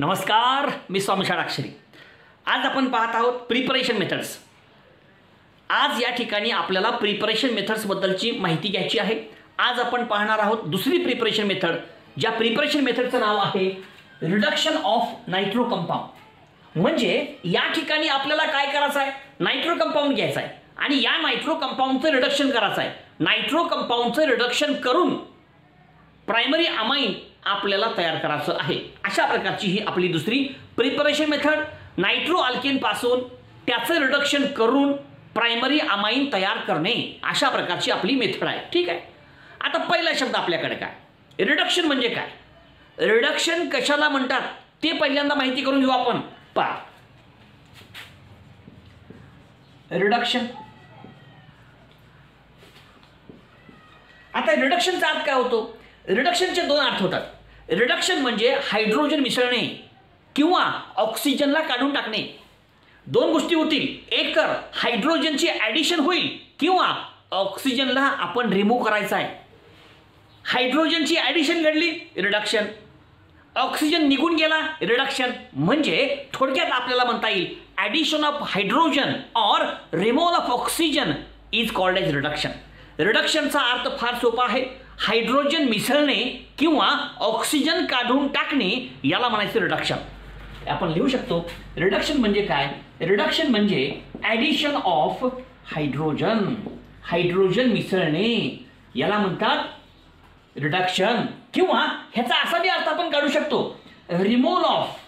नमस्कार, मी स्वामी षडाक्षरी. आज आपण पाहत आहोत प्रिपरेशन मेथड्स. आज या ठिकाणी आपल्याला प्रिपरेशन मेथड्सबद्दलची माहिती घ्यायची आहे. आज आपण पाहणार आहोत दुसरी प्रिपरेशन मेथड, ज्या प्रिपरेशन मेथडचं नाव आहे रिडक्शन ऑफ नायट्रो कंपाऊंड. म्हणजे या ठिकाणी आपल्याला काय करायचं आहे, नायट्रो कंपाऊंड घ्यायचा आहे आणि या नायट्रो कंपाऊंडचं रिडक्शन करायचं आहे. नायट्रो कंपाऊंडचं रिडक्शन करून प्रायमरी अमाइन आपल्याला तयार करायचं आहे. अशा प्रकारची ही आपली दुसरी प्रिपरेशन मेथड. नायट्रो अल्केन पासून त्याचं रिडक्शन करून प्रायमरी अमाइन तयार करणे, अशा प्रकारची आपली मेथड आहे. ठीक आहे. आता पहिला शब्द आपल्याकडे काय, रिडक्शन म्हणजे काय, रिडक्शन कशाला म्हणतात ते पहिल्यांदा माहिती करून घेऊ आपण. पहा, रिडक्शन. आता रिडक्शनचा अर्थ काय होतो, रिडक्शनचे दोन अर्थ होतात. रिडक्शन म्हणजे हायड्रोजन मिसळणे किंवा ऑक्सिजनला काढून टाकणे. दोन गोष्टी होतील, एक तर हायड्रोजनची ॲडिशन होईल किंवा ऑक्सिजनला आपण रिमूव्ह करायचा आहे. हायड्रोजनची ॲडिशन घडली, रिडक्शन. ऑक्सिजन निघून गेला, रिडक्शन. म्हणजे थोडक्यात आपल्याला म्हणता येईल addition of hydrogen or removal of oxygen is called as reduction. रिडक्शनचा अर्थ फार सोपा आहे, हायड्रोजन मिसळणे किंवा ऑक्सिजन काढून टाकणे, याला म्हणायचं रिडक्शन. आपण लिहू शकतो रिडक्शन म्हणजे काय, रिडक्शन म्हणजे ॲडिशन ऑफ हायड्रोजन, हायड्रोजन मिसळणे, याला म्हणतात रिडक्शन. किंवा ह्याचा असा बी अर्थ आपण काढू शकतो, रिमूव्हल ऑफ,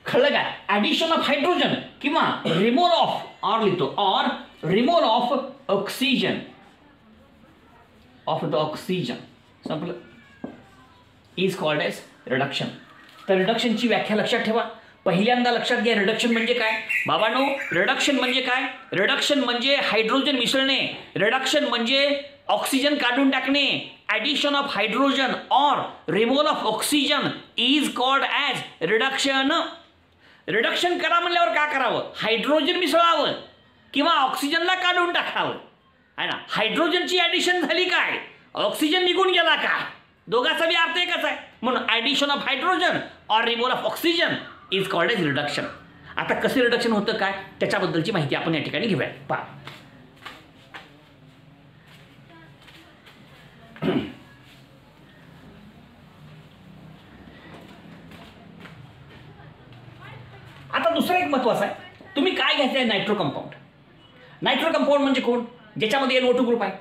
कळलं काय, ॲडिशन ऑफ हायड्रोजन किंवा रिमूव्हल ऑफ, ऑर लिहितो, or removal of oxygen, of the oxygen, संपलं, इज कॉल्ड एज रिडक्शन. तर रिडक्शनची व्याख्या लक्षात ठेवा. पहिल्यांदा लक्षात घ्या रिडक्शन म्हणजे काय. बाबांनो, रिडक्शन म्हणजे काय, रिडक्शन म्हणजे हायड्रोजन मिसळणे, रिडक्शन म्हणजे ऑक्सिजन काढून टाकणे, addition of hydrogen or removal of oxygen is called as reduction. Reduction करा म्हणल्यावर का करावं, हायड्रोजन मिसळावं किंवा ऑक्सिजनला काढून टाकावं, आहे ना. हायड्रोजनची ॲडिशन झाली काय, ऑक्सिजन निघून गेला का, दोघांचा बी अर्थ एकच आहे. म्हणून addition of hydrogen or removal of oxygen is called as reduction. आता कसं रिडक्शन होतं काय, त्याच्याबद्दलची माहिती आपण या ठिकाणी घेऊया. पहा, आता दुसरं एक महत्वाचं आहे, तुम्ही काय घ्यायचं आहे, नायट्रो कंपाऊंड. नायट्रो कंपाऊंड म्हणजे कोण, ज्याच्यामध्ये NO2 ग्रुप आहे.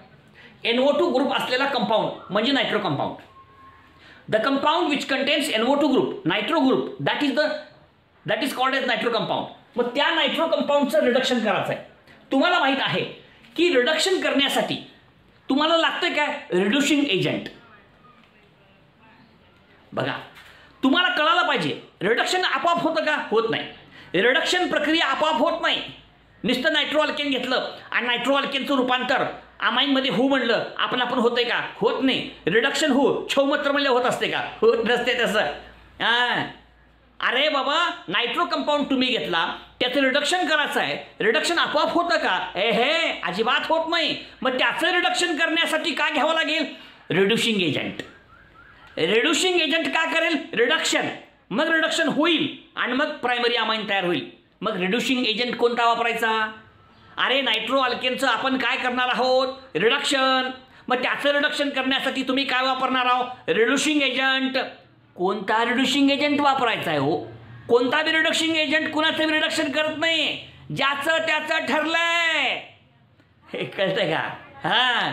NO2 ग्रुप असलेला कंपाऊंड म्हणजे nitro compound. The compound which contains NO2 group, nitro group, that is called as nitro compound. मग त्या नायट्रो कंपाऊंडचं रिडक्शन करायचं आहे. तुम्हाला माहित आहे की रिडक्शन करण्यासाठी तुम्हाला लागतं काय, रिड्युसिंग एजंट. बघा, तुम्हाला कळायला पाहिजे रिडक्शन आपोआप होतं का, होत नाही. रिडक्शन प्रक्रिया आपोआप होत नाही. नुसतं नायट्रो अल्केन घेतलं आणि नायट्रो अल्केनचं रूपांतर अमाईनमध्ये हो म्हणलं आपण होतंय का, होत नाही. रिडक्शन हो छौमत्र म्हणलं होत असते का, होत नसते तसं. अरे बाबा, नायट्रो कंपाऊंड तुम्ही घेतला, त्याचं रिडक्शन करायचं आहे, रिडक्शन आपोआप होतं का, हे अजिबात होत नाही. मग त्याचं रिडक्शन करण्यासाठी काय घ्यावं लागेल, रिड्युसिंग एजंट. रिड्युसिंग एजंट का करेल, रिडक्शन, मग रिडक्शन होईल आणि मग प्रायमरी अमाइन तयार होईल. मग रिड्युसिंग एजंट कोणता वापरायचा, अरे नायट्रो अल्केनचं आपण काय करणार आहोत, रिडक्शन. मग त्याचं रिडक्शन करण्यासाठी तुम्ही काय वापरणार आहोत, रिड्युसिंग एजंट. कोणता रिड्युसिंग एजंट वापरायचा आहे हो, कोणता बी रिडक्शिंग एजंट कुणाचं बी रिडक्शन करत नाही, ज्याचं त्याचं ठरलंय, हे कळतंय का. हां,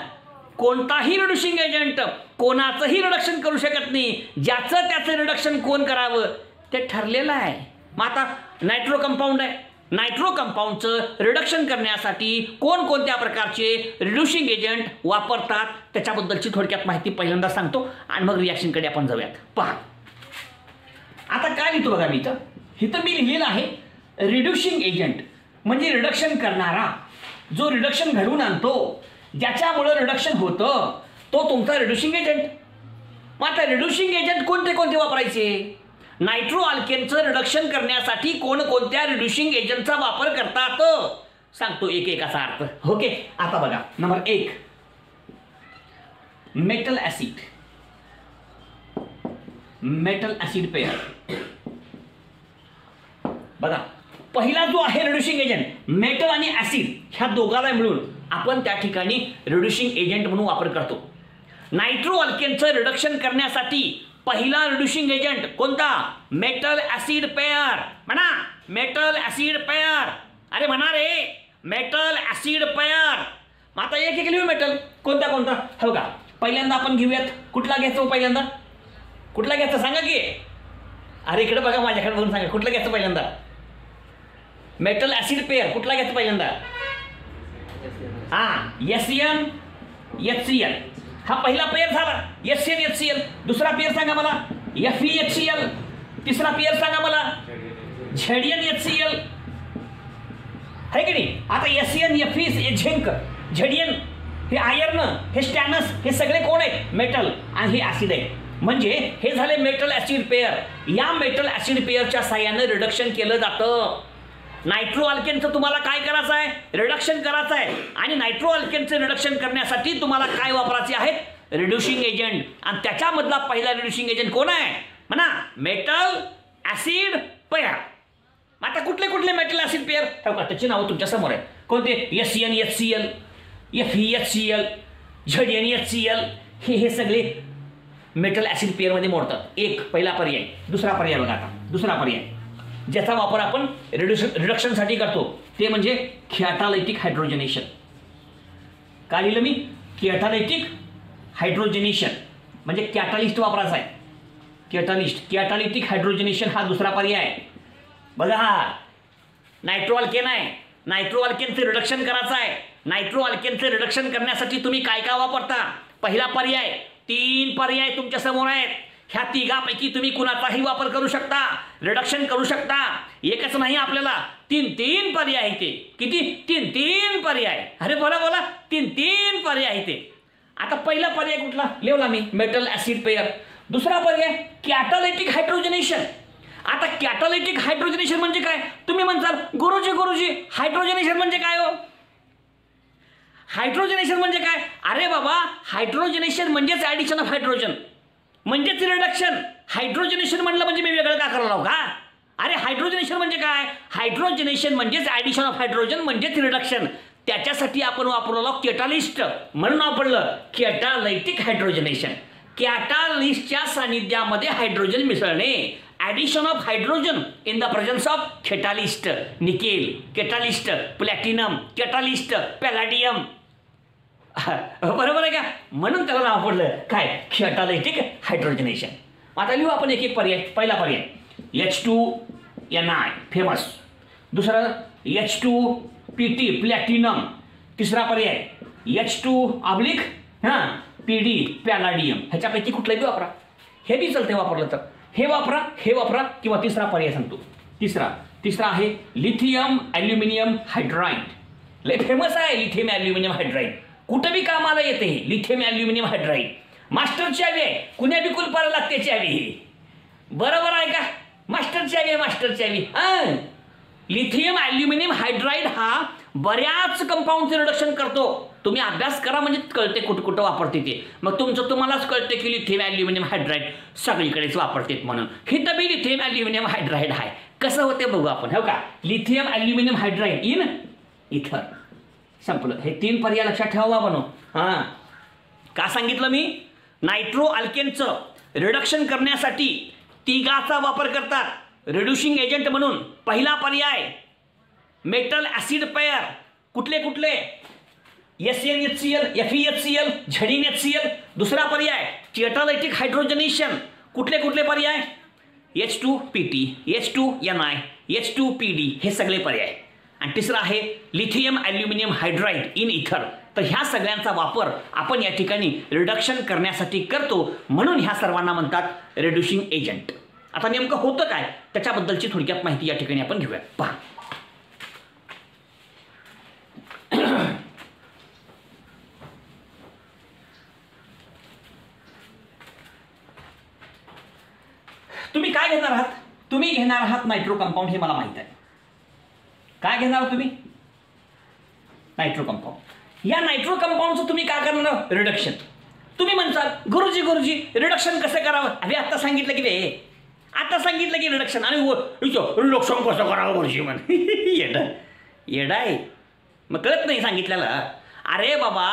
कोणताही रिड्युसिंग एजंट कोणाचंही रिडक्शन करू शकत नाही, ज्याचं त्याचं रिडक्शन कोण करावं ते ठरलेलं आहे. मग आता नायट्रो कंपाऊंड आहे, नायट्रो कंपाऊंडचं रिडक्शन करण्यासाठी कोणकोणत्या प्रकारचे रिड्युसिंग एजंट वापरतात त्याच्याबद्दलची थोडक्यात माहिती पहिल्यांदा सांगतो आणि मग रिॲक्शनकडे आपण जाऊयात. पहा, आता काय लिहितो बघा, मी इथं मी लिहिलेलं आहे रिड्युसिंग एजंट म्हणजे रिडक्शन करणारा, जो रिडक्शन घडवून आणतो, ज्याच्यामुळं रिडक्शन होतं, तो तुमचा रिड्युसिंग एजंट. मग आता रिड्युसिंग एजंट कोणते कोणते वापरायचे, नायट्रो अल्केनचं रिडक्शन करण्यासाठी कोणकोणत्या रिड्युसिंग एजंटचा वापर करतात सांगतो एक एक असा अर्थ. ओके, आता बघा, number 1 metal acid, metal acid pair. बघा, पहिला जो आहे रिड्युसिंग एजंट मेटल आणि ॲसिड ह्या दोघाला मिळून आपण त्या ठिकाणी रिड्युसिंग एजंट म्हणून वापर करतो. नायट्रो अल्केनचं रिडक्शन करण्यासाठी पहिला रिड्युसिंग एजंट कोणता? Metal acid pair. म्हणा मेटल ॲसिड पेयर. अरे म्हणा रे, मेटल ॲसिड पेयर. मग आता एक एक लिहू मेटल कोणता कोणता हो का. पहिल्यांदा आपण घेऊयात, कुठला घ्यायचं पहिल्यांदा? कुठला घ्यायचं सांगा की. अरे इकडे बघा, माझ्याकडे बघून सांगा कुठलं घ्यायचं पहिल्यांदा. मेटल ॲसिड पेयर कुठला घ्यायचं पहिल्यांदा? SN HCl हा पहिला पेयर झाला. SN HCl. दुसरा पेयर सांगा मला. FeHCl. तिसरा पेयर सांगा मला. ZnHCl आहे की नाही. आता SN Fe हे झिंक, झेडियन हे आयर्न, हे स्टॅनस, हे सगळे कोण आहेत? मेटल. आणि हे ॲसिड आहे. म्हणजे हे झाले मेटल ॲसिड पेयर. या मेटल ॲसिड पेयरच्या साह्याने रिडक्शन केलं जातं. नायट्रो अल्केनचं तुम्हाला काय करायचं आहे? रिडक्शन करायचं आहे. आणि नायट्रो अल्केनचं रिडक्शन करण्यासाठी तुम्हाला काय वापरायचे आहेत? Reducing agent. आणि त्याच्यामधला पहिला रिड्युसिंग एजंट कोण आहे? म्हणा मेटल ॲसिड पेयर. आता कुठले कुठले मेटल ॲसिड पेयर हो का, त्याची नावं तुमच्या समोर आहे. कोणते? SN HCl, FeHCl, ZnHCl. हे सगळे मेटल ॲसिड पेयरमध्ये मोडतात. एक पहिला पर्याय. दुसरा पर्याय बघा. आता दुसरा पर्याय ज्याचा वापर आपण रिडक्शनसाठी करतो ते म्हणजे कॅटालिटिक हायड्रोजनेशन. काय लिहिलं मी? कॅटालिटिक हायड्रोजनेशन म्हणजे कॅटालिस्ट वापरायचा आहे. कॅटालिटिक हायड्रोजनेशन हा दुसरा पर्याय आहे. बघा, हा नायट्रो अल्केन आहे. नायट्रो अल्केनचे रिडक्शन करायचं आहे. नायट्रो अल्केनचे रिडक्शन करण्यासाठी तुम्ही काय काय वापरता? पहिला पर्याय. 3 पर्याय तुमच्या समोर आहेत. ह्या तिघापैकी तुम्ही कुणाचाही वापर करू शकता, रिडक्शन करू शकता. एकच नाही, आपल्याला 3 पर्याय आहे. ते किती? 3 पर्याय. अरे बोला बोला, 3 पर्याय आहे ते. आता पहिला पर्याय कुठला लिहिला मी? Metal acid pair. दुसरा पर्याय कॅटालिटिक हायड्रोजनेशन. आता कॅटालिटिक हायड्रोजनेशन म्हणजे काय? तुम्ही म्हणताल गुरुजी हायड्रोजनेशन म्हणजे काय हो? हायड्रोजनेशन म्हणजे काय? अरे बाबा, हायड्रोजनेशन म्हणजेच ॲडिशन ऑफ हायड्रोजन, म्हणजेच रिडक्शन. हायड्रोजनेशन म्हणलं म्हणजे मी वेगळं का करायला लावू का? अरे हायड्रोजनेशन म्हणजे काय? हायड्रोजनेशन म्हणजेच ॲडिशन ऑफ हायड्रोजन म्हणजेच रिडक्शन. त्याच्यासाठी आपण वापरलो कॅटालिस्ट, म्हणून वापरलं कॅटालिटिक हायड्रोजनेशन. कॅटालिस्टच्या सानिध्यामध्ये हायड्रोजन मिसळणे, addition of hydrogen in the presence of catalyst. Nickel catalyst, platinum catalyst, palladium. बरोबर आहे का? म्हणून त्याला नाव पडलं काय? कॅटालिटिक हायड्रोजनेशन. आता लिहू आपण एक एक पर्याय. पहिला पर्याय H2Ni फेमस. दुसरा H2PT प्लॅटिनम. तिसरा पर्याय H2 PD पॅलाडियम. ह्याच्यापैकी कुठलंही वापरा, हे बी चालते वापरलं तर. हे वापरा किंवा तिसरा पर्याय सांगतो. तिसरा आहे लिथियम ॲल्युमिनियम हायड्राईड. लय फेमस आहे लिथियम ॲल्युमिनियम हायड्राईड. कुठं बी कामाला येते हे लिथियम ॲल्युमिनियम हायड्राईड. मास्टर चावी आहे, कुण्या बी कुलपाला लागते चावी ही. बरोबर आहे का? मास्टर चावी आहे, मास्टर चावी. लिथियम ॲल्युमिनियम हायड्राईड हा बऱ्याच कंपाऊंडचे रिडक्शन करतो. तुम्ही अभ्यास करा म्हणजे कळते कुठं कुठं वापरते ते. मग तुम्हालाच कळते की लिथियम ॲल्युमिनियम हायड्राईड सगळीकडेच वापरतात म्हणून. हिथं बी लिथियम ॲल्युमिनियम हायड्राईड आहे. कसं होते बघू आपण. हो का? लिथियम ॲल्युमिनियम हायड्राईड इन इथर. संपलं. हे 3 पर्याय लक्षात ठेवा बनव. का सांगितलं मी? नायट्रो अल्केनचं रिडक्शन करण्यासाठी तिघाचा वापर करतात रिड्युसिंग एजंट म्हणून. पहिला पर्याय मेटल ॲसिड पेयर. कुठले कुठले? SN HCl, FeHCl, ZnHCl. दुसरा पर्याय कॅटालिटिक हायड्रोजनेशन. कुठले कुठले पर्याय? H2PT, H2Ni, H2PD हे सगळे पर्याय. आणि तिसरा आहे लिथियम ॲल्युमिनियम हायड्राईड इन इथर. तर ह्या सगळ्यांचा वापर आपण या ठिकाणी रिडक्शन करण्यासाठी करतो, म्हणून ह्या सर्वांना म्हणतात रिड्युसिंग एजंट. आता नेमकं होतं काय त्याच्याबद्दलची थोडक्यात माहिती या ठिकाणी आपण घेऊया. पहा, तुम्ही काय घेणार आहात? तुम्ही घेणार आहात नायट्रो कंपाऊंड. हे मला माहित आहे. काय घेणार तुम्ही? Nitro compound. या नायट्रो कंपाऊंडचं तुम्ही काय करणार? रिडक्शन. तुम्ही म्हणसाल गुरुजी रिडक्शन कसं करावं? अरे आता सांगितलं की रे, आता सांगितलं की रिडक्शन, आणि रिडक्शन कसं करावं गुरुजी म्हण. येडा आहे, मग कळत नाही सांगितलेलं. अरे बाबा,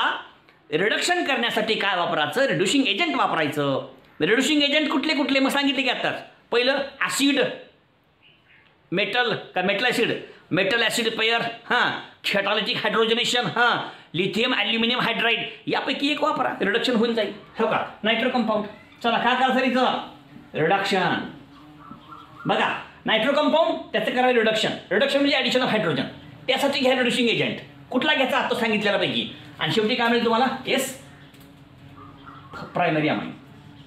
रिडक्शन करण्यासाठी काय वापरायचं? रिड्युसिंग एजंट वापरायचं. रिड्युसिंग एजंट कुठले मग सांगितले की आताच. पहिलं acid, metal acid, metal acid pair, हां, कॅटालिटिक हायड्रोजनेशन, हां, लिथियम ॲल्युमिनियम हायड्राईड, यापैकी एक वापरा, रिडक्शन होऊन जाईल. हो का? Nitro compound. चला काय करायचं? रिडक्शन. बघा, नायट्रो कंपाऊंड त्याचं करायचं रिडक्शन म्हणजे ॲडिशन ऑफ हायड्रोजन. त्यासाठी घ्या रिड्युसिंग एजंट. कुठला घ्यायचा आता सांगितलेल्यापैकी. आणि शेवटी काय मिळेल तुम्हाला? Primary amine.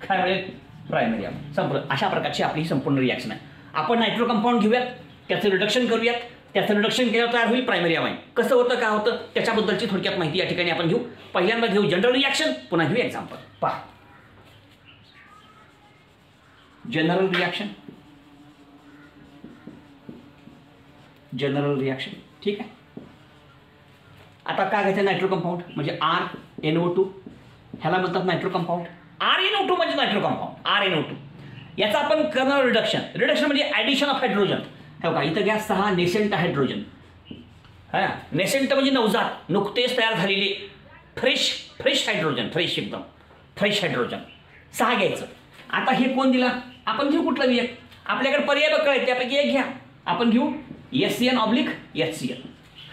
काय मिळेल? Primary amine. संपलं. अशा प्रकारची आपली संपूर्ण रिॲक्शन आहे. आपण नायट्रो कंपाऊंड घेऊयात, त्याचं रिडक्शन करूयात, त्याचं रिडक्शन केल्यावर तयार होईल प्रायमरी अमाइन. कसं होतं, काय होतं, त्याच्याबद्दलची थोडक्यात माहिती या ठिकाणी आपण घेऊ. पहिल्यांदा घेऊ जनरल रिॲक्शन, पुन्हा घेऊ एक्झाम्पल. पहा, जनरल रिॲक्शन. ठीक आहे. आता काय घ्यायचं? नायट्रो कंपाऊंड म्हणजे RnO2, ह्याला म्हणतात नायट्रो कंपाऊंड. RnO2 म्हणजे नायट्रो कंपाऊंड. RnO2 याचा आपण करणार रिडक्शन म्हणजे ॲडिशन ऑफ हायड्रोजन. हो का? इथं घ्या 6 नेसेंट हायड्रोजन. हा, नेसेंट म्हणजे नवजात, नुकतेच तयार झालेले फ्रेश हायड्रोजन, एकदम फ्रेश हायड्रोजन 6 घ्यायचं. आता हे कोण दिला? आपण घेऊ कुठलं एक. आपल्याकडे पर्याय बघ कळेल, त्यापैकी एक घ्या. आपण घेऊ SCN/HCl.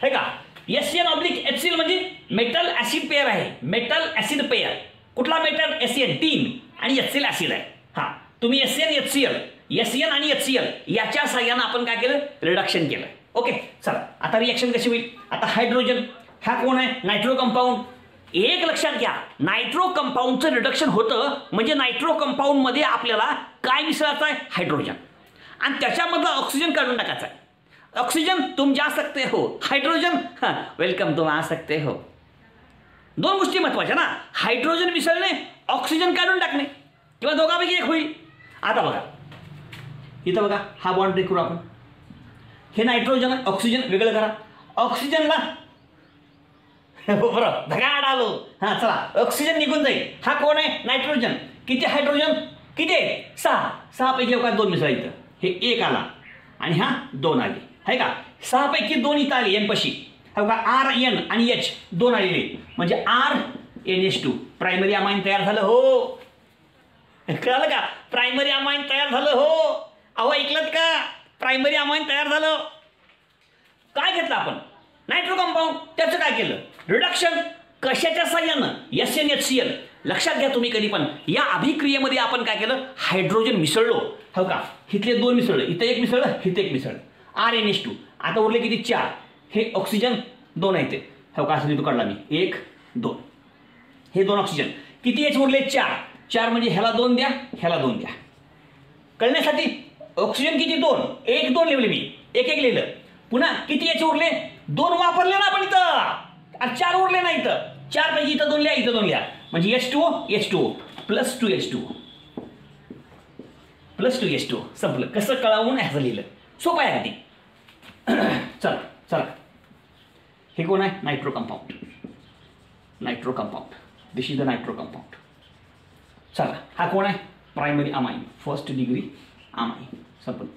है का? SCN/HCl म्हणजे मेटल ॲसिड पेयर आहे. Metal acid pair. कुठला मेटल? SCN 3 आणि HCl ॲसिड आहे. हां, तुम्ही SCN आणि HCl याच्या साह्यानं आपण काय केलं? रिडक्शन केलं. ओके, चला आता रिॲक्शन कशी होईल? आता हायड्रोजन हा कोण आहे? Nitro compound. एक लक्षात घ्या, नायट्रो कंपाऊंडचं रिडक्शन होतं म्हणजे नायट्रो कंपाऊंडमध्ये आपल्याला काय मिसळायचं आहे? हायड्रोजन. आणि त्याच्यामधला ऑक्सिजन काढून टाकायचा आहे. ऑक्सीजन तुम जा सकते हो, हायड्रोजन वेलकम तुम आ सकते हो. दोन गोष्टी महत्वाच्या ना, हायड्रोजन मिसळणे, ऑक्सिजन काढून टाकणे, किंवा दोघांपैकी एक होईल. आता बघा इथं बघा, हा बॉन्ड ब्रेक करू आपण. हे नायट्रोजन आहे, ऑक्सिजन वेगळं करा. ऑक्सिजनला बरोबर धगाड आलो. हां, चला ऑक्सिजन निघून जाईल. हा कोण आहे? नायट्रोजन. किती हायड्रोजन? किती आहे? 6 पैकी काय 2 मिसळा. इथं हे 1 आला आणि हा 2 आले, है का? 6 पैकी 2 इथं आले एन पशी. हो का? RN आणि H 2 आलेले म्हणजे RNH2 प्रायमरी अमाइन तयार झालं. हो, कळलं का? प्रायमरी अमाइन तयार झालं. हो, अहो ऐकलत का? प्रायमरी अमाइन तयार झालं. काय घेतलं आपण? Nitro compound. त्याचं काय केलं? रिडक्शन. कशाच्या साह्यानं? SNHCl. लक्षात घ्या तुम्ही कधी पण, या अभिक्रियेमध्ये आपण काय केलं? हायड्रोजन मिसळलो. हो का? इथले 2 मिसळलं, इथं 1 मिसळलं, इथं 1 मिसळलं. RNH2. आता उरले किती? 4. हे ऑक्सिजन 2 आहे ते. हो का? असं तो काढला मी. 1 2. हे 2 ऑक्सिजन. किती H उरले? 4 म्हणजे ह्याला 2 द्या, ह्याला 2 द्या. कळण्यासाठी ऑक्सिजन किती? 2. 1 2 लिहिले मी, 1 1 लिहिलं. पुन्हा किती H उरले? 2 वापरले ना आपण इथं. 4 उरले नाही इथं. 4 पैकी इथं 2 लिहा, इथं 2 लिहा. म्हणजे H2O plus 2H2O plus 2H2O. संपलं. कसं कळावून ह्याचं लिहिलं. सोपं आहे अगदी. चला हे कोण आहे? Nitro compound. This is the nitro compound. चला हा कोण आहे? Primary amine, first degree amine. संपलं.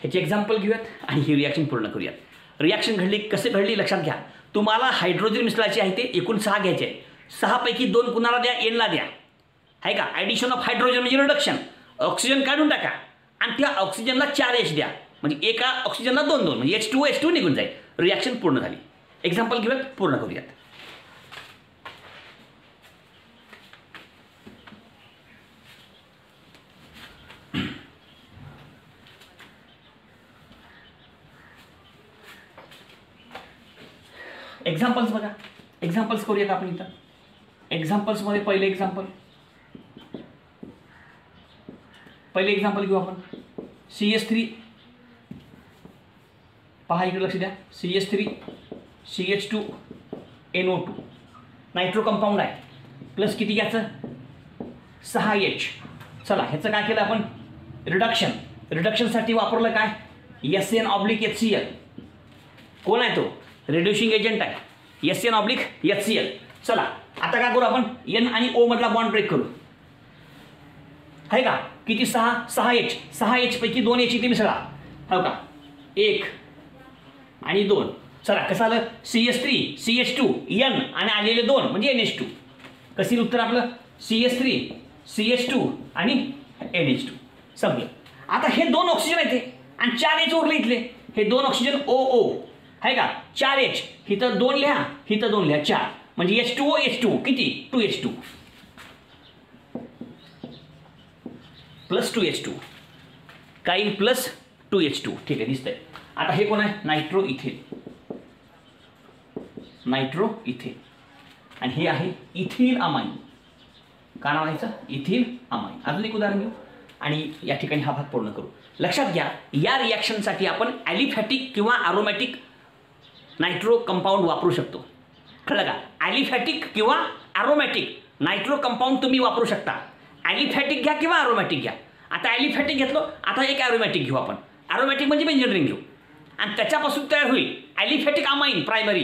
ह्याचे एक्झाम्पल घेऊयात आणि ही रिॲक्शन पूर्ण करूयात. रिॲक्शन घडली, कसे घडली लक्षात घ्या. तुम्हाला हायड्रोजन मिसळायचे आहे, ते एकूण 6 घ्यायचे आहे. 6 पैकी 2 कुणाला द्या? एनला द्या, आहे का? ॲडिशन ऑफ हायड्रोजन म्हणजे रिडक्शन. ऑक्सिजन काढून टाका आणि त्या ऑक्सिजनला 4H द्या, म्हणजे एका ऑक्सिजनला 2 म्हणजे H2O निघून जाईल. रिॲक्शन पूर्ण झाली. एक्झाम्पल घेऊयात, पूर्ण करूयात. एक्झाम्पल्स बघा, एक्झाम्पल्स करूयात आपण इथं. एक्झाम्पल्समध्ये पहिले एक्झाम्पल घेऊ आपण. CH3. पहा इकडे लक्ष द्या. CH3 CH2 NO2 nitro compound आहे. प्लस किती घ्यायचं? 6H. चला ह्याचं काय केलं आपण? रिडक्शनसाठी वापरलं काय? SN/HCl. कोण आहे तो? रिड्युसिंग एजंट आहे. SN/HCl. चला आता आता काय करू आपण N आणि O मधला बॉन्ड ब्रेक करू. आहे का? किती 6 H पैकी 2 H इथे मिसळा. हो का? 1 आणि 2. चला कसं आलं CS3 CH2 N आणि आलेले 2 म्हणजे NH2. कसं उत्तर आपलं CS3 CH2 आणि NH2. संपलं. आता हे 2 ऑक्सिजन आहेत आणि 4 H उरले इथले. हे 2 ऑक्सिजन OO आहे का? 4 H इथं 2 लिहा, इथं 2 लिहा, 4 म्हणजे H2O H2 किती 2H2 प्लस 2H2 काही प्लस 2H2. ठीक आहे दिसतंय. आता हे कोण आहे नायट्रो इथेन. नायट्रो इथेन आणि हे आहे इथिल अमाइन. का नाव आहे इथिल अमाइन. अजून एक उदाहरण घेऊ आणि या ठिकाणी हा भाग पूर्ण करू. लक्षात घ्या या रिॲक्शनसाठी आपण ॲलिफॅटिक किंवा अरोमॅटिक नायट्रो कंपाऊंड वापरू शकतो. कळलं का? ॲलिफॅटिक किंवा अरोमॅटिक नायट्रो कंपाऊंड तुम्ही वापरू शकता. ॲलिफॅटिक घ्या किंवा अरोमॅटिक घ्या. आता ॲलिफॅटिक घेतलो, आता एक ॲरोमॅटिक घेऊ आपण. ॲरोमॅटिक म्हणजे बेंझिन रिंग घेऊ आणि त्याच्यापासून तयार होईल ॲलिफॅटिक अमाइन प्रायमरी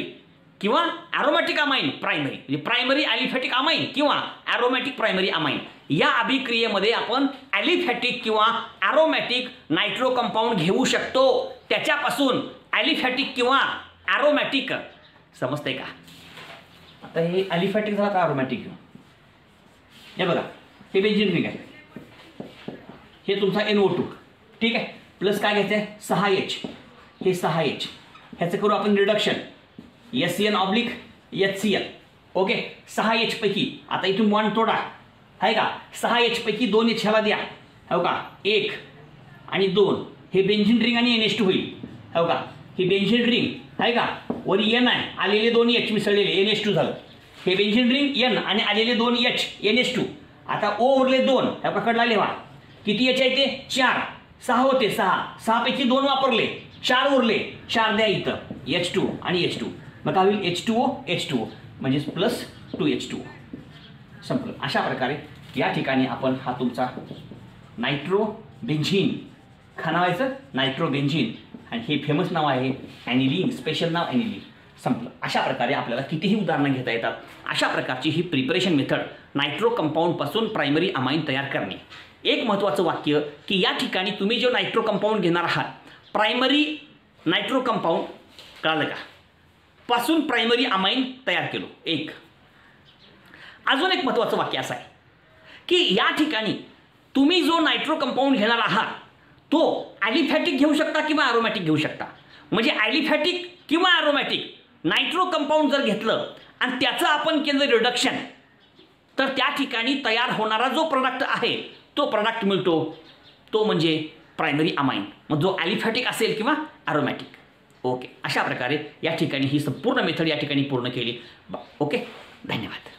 किंवा ॲरोमॅटिक अमाइन प्रायमरी. म्हणजे प्रायमरी ॲलिफॅटिक अमाइन किंवा ॲरोमॅटिक प्रायमरी अमाइन. या अभिक्रियेमध्ये आपण ॲलिफॅटिक किंवा ॲरोमॅटिक नायट्रो कंपाऊंड घेऊ शकतो. त्याच्यापासून ॲलिफॅटिक किंवा ॲरोमॅटिक. समजतंय का? आता हे ॲलिफॅटिक झाला का ॲरोमॅटिक घेऊ. हे बघा हे बेंझिन रिंग आहे. हे तुमचा NO2 ठीक आहे. प्लस काय घ्यायचं आहे 6H. हे 6H ह्याचं करू आपण रिडक्शन SCN/HCl. ओके 6H पैकी आता इथून बॉन्ड तोडा आहे का. 6H पैकी 2H ह्याला द्या. हो का 1 आणि 2 हे बेंझिन रिंग आणि NH2 होईल. हो का ही बेंझिन रिंग आहे का. वर N आहे आलेले 2 H मिसळलेले NH2 झालं. हे बेंझिन रिंग N आणि आलेले 2 H NH2. आता O उरले 2. ह्या पकडला लिहा किती H आहे ते 4. 6 होते 6 पैकी 2 वापरले 4 उरले 4 द्या इथं H2 आणि H2. मग काय होईल H2O H2O म्हणजे प्लस 2H2O. संपलं. अशा प्रकारे या ठिकाणी आपण हा तुमचा नायट्रो बेंझिन खानावायचं नायट्रो बेंझिन आणि हे फेमस नाव आहे ॲनिलीन. स्पेशल नाव ॲनिलीन. संपलं. अशा प्रकारे आपल्याला कितीही उदाहरणं घेता येतात. अशा प्रकारची ही प्रिपरेशन मेथड नायट्रो कंपाऊंडपासून प्रायमरी अमाइन तयार करणे. एक महत्त्वाचं वाक्य की या ठिकाणी तुम्ही जो नायट्रो कंपाऊंड घेणार आहात प्रायमरी नायट्रो कंपाऊंड कळलं का पासून प्रायमरी अमाइन तयार केलो. एक अजून एक महत्त्वाचं वाक्य असं आहे की या ठिकाणी तुम्ही जो नायट्रो कंपाऊंड घेणार आहात तो ॲलिफॅटिक घेऊ शकता किंवा ॲरोमॅटिक घेऊ शकता. म्हणजे ॲलिफॅटिक किंवा ॲरोमॅटिक नायट्रो कंपाऊंड जर घेतलं आणि त्याचं आपण केलं रिडक्शन तर त्या ठिकाणी तयार होणारा जो प्रोडक्ट आहे तो प्रोडक्ट मिळतो तो म्हणजे प्रायमरी अमाइन. मग जो ॲलिफॅटिक असेल किंवा ॲरोमॅटिक. ओके अशा प्रकारे या ठिकाणी ही संपूर्ण मेथड या ठिकाणी पूर्ण केली. ओके धन्यवाद.